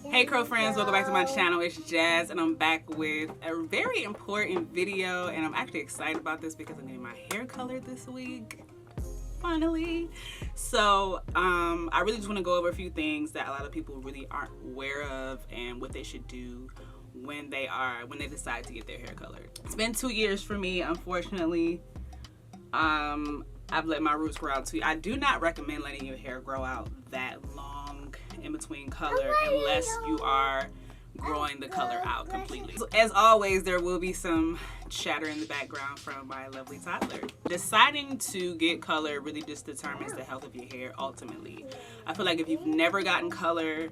Hey curl friends, welcome back to my channel. It's Jazz and I'm back with a very important video, and I'm actually excited about this because I'm getting my hair colored this week finally. So I really just want to go over a few things that a lot of people really aren't aware of and what they should do when they decide to get their hair colored. It's been 2 years for me, unfortunately. I've let my roots grow out too. I do not recommend letting your hair grow out that long in between color unless you are growing the color out completely. So as always, there will be some chatter in the background from my lovely toddler. Deciding to get color really just determines the health of your hair ultimately. I feel like if you've never gotten color,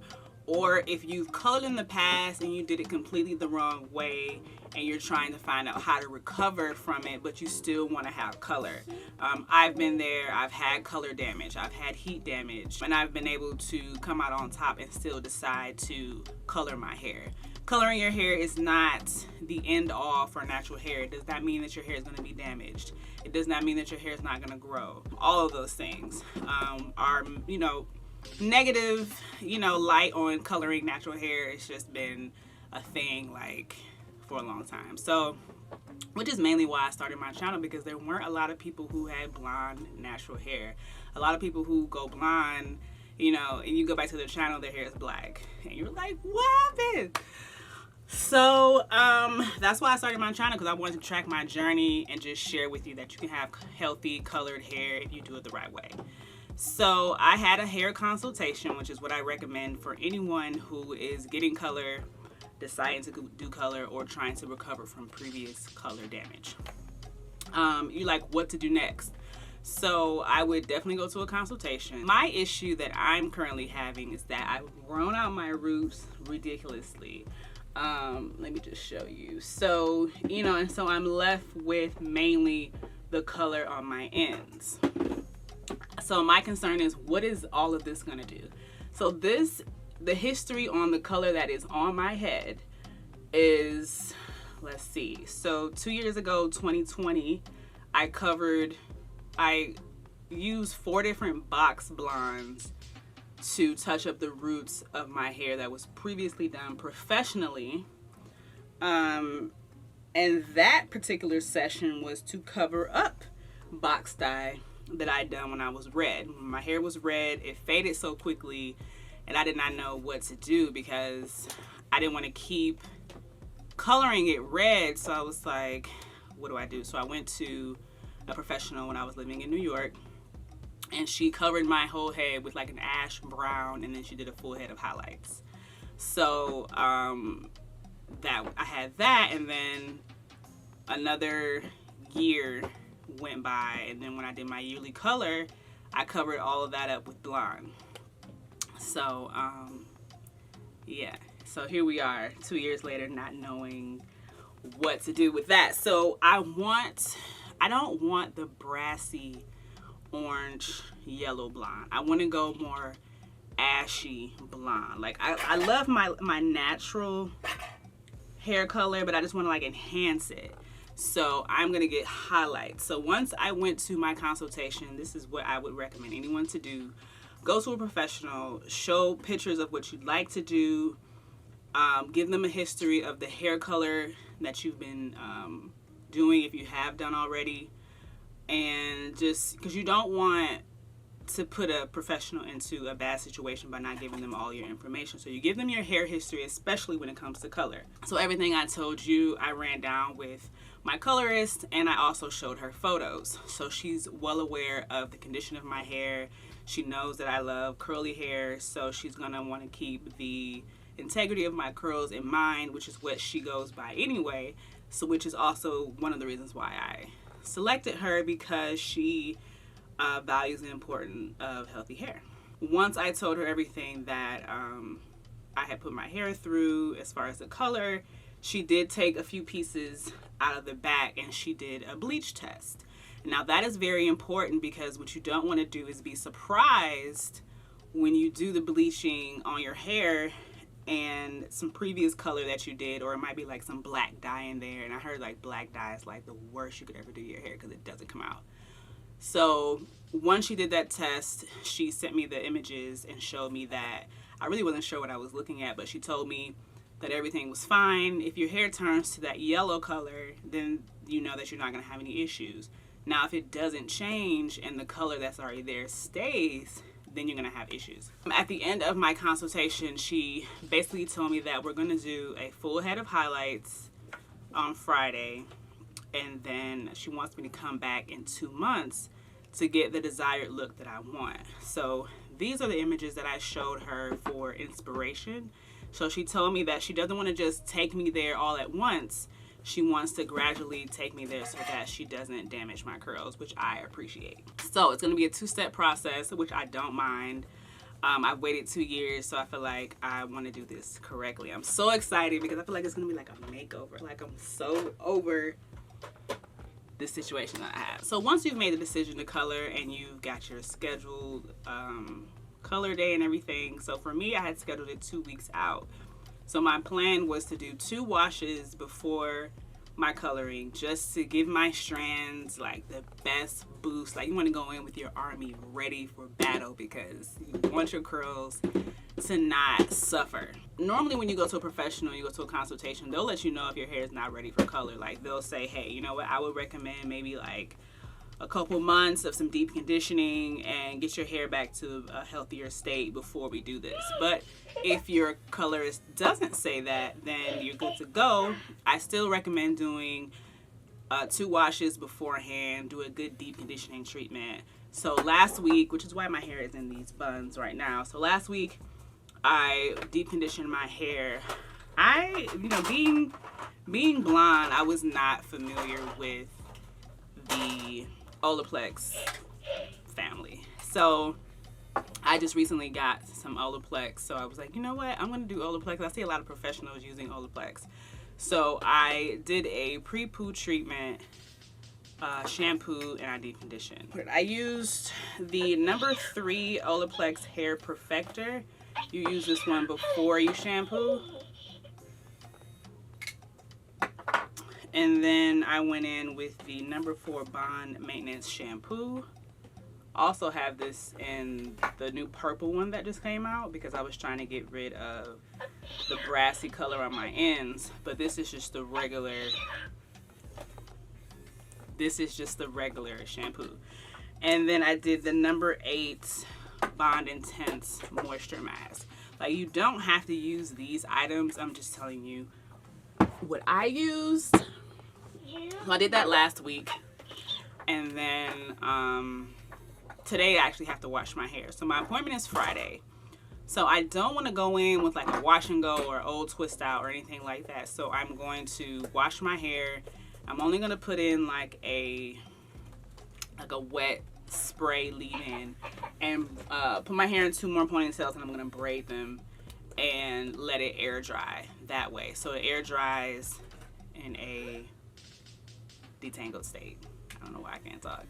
or if you've colored in the past and you did it completely the wrong way and you're trying to find out how to recover from it, but you still want to have color. I've been there. I've had color damage. I've had heat damage. And I've been able to come out on top and still decide to color my hair. Coloring your hair is not the end all for natural hair. It does not mean that your hair is going to be damaged. It does not mean that your hair is not going to grow. All of those things are, negative, light on coloring natural hair. It's just been a thing like for a long time. So, which is mainly why I started my channel, because there weren't a lot of people who had blonde natural hair. A lot of people who go blonde, and you go back to their channel, their hair is black. And you're like, what happened? So that's why I started my channel, because I wanted to track my journey and just share with you that you can have healthy colored hair if you do it the right way. So I had a hair consultation, which is what I recommend for anyone who is getting color, deciding to do color, or trying to recover from previous color damage. You're like, what to do next? So I would definitely go to a consultation. My issue that I'm currently having is that I've grown out my roots ridiculously. Let me just show you. So, and so I'm left with mainly the color on my ends. So my concern is, what is all of this gonna do? So the history on the color that is on my head is, let's see. So 2 years ago, 2020, I used 4 different box blondes to touch up the roots of my hair that was previously done professionally. And that particular session was to cover up box dye that I'd done when I was red. When my hair was red, it faded so quickly, and I did not know what to do because I didn't want to keep coloring it red. So I was like, what do I do? So I went to a professional when I was living in New York, and she covered my whole head with like an ash brown, and then she did a full head of highlights. So that I had that, and then another year went by, and then when I did my yearly color, I covered all of that up with blonde. So yeah, so here we are 2 years later, not knowing what to do with that. So I don't want the brassy orange yellow blonde. I want to go more ashy blonde. Like I love my natural hair color, but I just want to like enhance it. So I'm gonna get highlights. So once I went to my consultation, this is what I would recommend anyone to do. Go to a professional, show pictures of what you'd like to do, give them a history of the hair color that you've been doing, if you have done already, and just because you don't want to put a professional into a bad situation by not giving them all your information. So you give them your hair history, especially when it comes to color. So everything I told you, I ran down with my colorist, and I also showed her photos. So she's well aware of the condition of my hair. She knows that I love curly hair, so she's gonna want to keep the integrity of my curls in mind, which is what she goes by anyway. So which is also one of the reasons why I selected her, because she values the importance of healthy hair. Once I told her everything that I had put my hair through as far as the color, she did take a few pieces out of the back and she did a bleach test. Now that is very important, because what you don't want to do is be surprised when you do the bleaching on your hair and some previous color that you did, or it might be like some black dye in there. And I heard like black dye is like the worst you could ever do to your hair because it doesn't come out. So once she did that test, she sent me the images and showed me that I really wasn't sure what I was looking at, but she told me that everything was fine. If your hair turns to that yellow color, then you know that you're not going to have any issues. Now, if it doesn't change and the color that's already there stays, then you're going to have issues. At the end of my consultation, she basically told me that we're going to do a full head of highlights on Friday, and then she wants me to come back in 2 months to get the desired look that I want. So these are the images that I showed her for inspiration. So she told me that she doesn't want to just take me there all at once. She wants to gradually take me there so that she doesn't damage my curls, which I appreciate. So it's going to be a 2-step process, which I don't mind. I've waited 2 years, so I feel like I want to do this correctly. I'm so excited because I feel like it's going to be like a makeover. Like, I'm so over this situation that I have. So once you've made the decision to color and you've got your scheduled color day and everything, so for me, I had scheduled it 2 weeks out. So my plan was to do 2 washes before my coloring, just to give my strands like the best boost. Like, you want to go in with your army ready for battle because you want your curls to not suffer. Normally when you go to a professional, you go to a consultation, they'll let you know if your hair is not ready for color. Like, they'll say, hey, you know what, I would recommend maybe like a couple months of some deep conditioning and get your hair back to a healthier state before we do this. But if your colorist doesn't say that, then you're good to go. I still recommend doing 2 washes beforehand, do a good deep conditioning treatment. So last week, which is why my hair is in these buns right now. So last week I deep conditioned my hair. You know, being blonde, I was not familiar with the Olaplex family. So I just recently got some Olaplex, so I was like, you know what, I'm going to do Olaplex. I see a lot of professionals using Olaplex. So I did a Pre-Poo Treatment shampoo and I deep conditioned. I used the number 3 Olaplex Hair Perfector. You use this one before you shampoo. And then I went in with the number 4 Bond Maintenance Shampoo. Also have this in the new purple one that just came out because I was trying to get rid of the brassy color on my ends. But this is just the regular, shampoo. And then I did the number 8 Bond Intense Moisture Mask. Like, you don't have to use these items. I'm just telling you what I used. So I did that last week, and then today I actually have to wash my hair. So my appointment is Friday. So I don't want to go in with like a wash and go or old twist out or anything like that. So I'm going to wash my hair. I'm only going to put in like a wet spray leave-in and put my hair in 2 more ponytails, and I'm going to braid them and let it air dry that way. So it air dries in a detangled state. I don't know why I can't talk.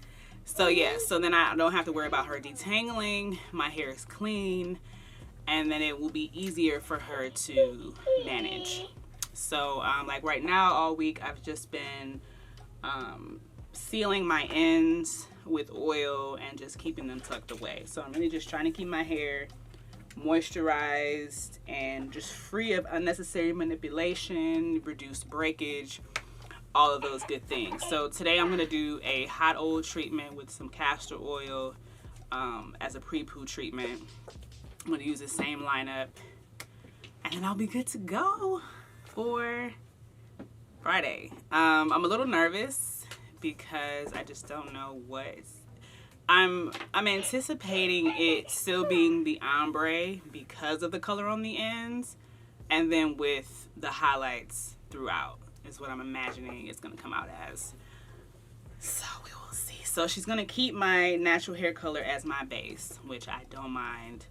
So yeah, so then I don't have to worry about her detangling. My hair is clean, and then it will be easier for her to manage. So like right now, all week I've just been sealing my ends with oil and just keeping them tucked away. So I'm really just trying to keep my hair moisturized and just free of unnecessary manipulation, reduced breakage, all of those good things. So today I'm going to do a hot oil treatment with some castor oil as a pre-poo treatment. I'm going to use the same lineup, and then I'll be good to go for Friday. I'm a little nervous because I just don't know what I'm anticipating it still being the ombre because of the color on the ends, and then with the highlights throughout is what I'm imagining it's going to come out as. So we will see. So she's going to keep my natural hair color as my base, which I don't mind.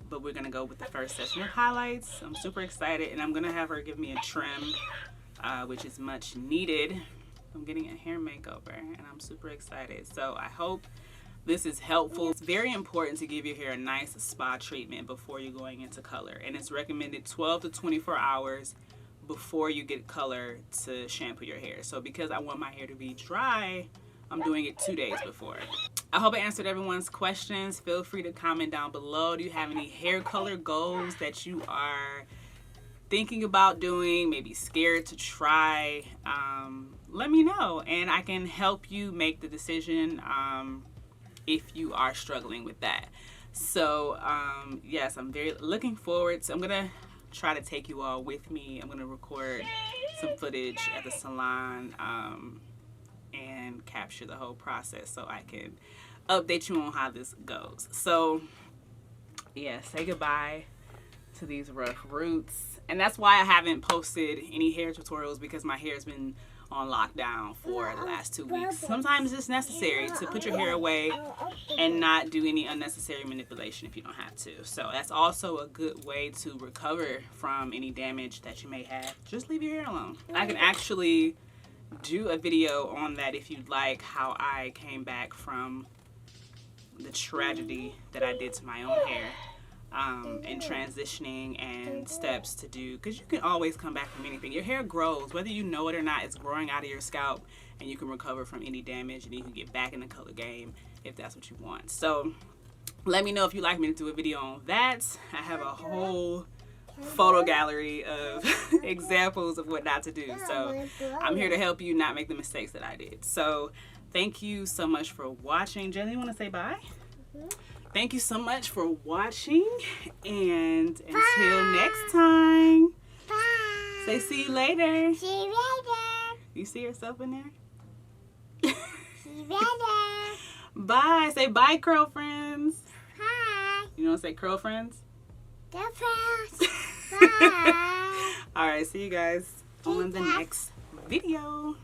But we're going to go with the first session of highlights. I'm super excited, and I'm going to have her give me a trim, which is much needed. I'm getting a hair makeover, and I'm super excited. So I hope this is helpful. It's very important to give your hair a nice spa treatment before you're going into color, and it's recommended 12 to 24 hours before you get color to shampoo your hair. So because I want my hair to be dry, I'm doing it 2 days before. I hope I answered everyone's questions. Feel free to comment down below. Do you have any hair color goals that you are thinking about doing, maybe scared to try? Let me know, and I can help you make the decision if you are struggling with that. So yes, I'm very looking forward to, I'm gonna try to take you all with me. I'm gonna record some footage at the salon and capture the whole process so I can update you on how this goes. So yeah, say goodbye to these rough roots. And that's why I haven't posted any hair tutorials, because my hair has been on lockdown for the last 2 weeks. Sometimes it's necessary to put your hair away and not do any unnecessary manipulation if you don't have to. So that's also a good way to recover from any damage that you may have. Just leave your hair alone. I can actually do a video on that if you'd like, how I came back from the tragedy that I did to my own hair, and transitioning and steps to do, because you can always come back from anything. Your hair grows, whether you know it or not. It's growing out of your scalp, and you can recover from any damage, and you can get back in the color game if that's what you want. So let me know if you'd like me to do a video on that. I have a whole photo gallery of examples of what not to do. So I'm here to help you not make the mistakes that I did. So thank you so much for watching. Jenny, you want to say bye? Thank you so much for watching, and until next time, say see you later. See you later. You see yourself in there? See you later. Bye. Say bye, curl friends. Hi. You want to say curl friends? The friends. Bye. All right, see you guys on the next video.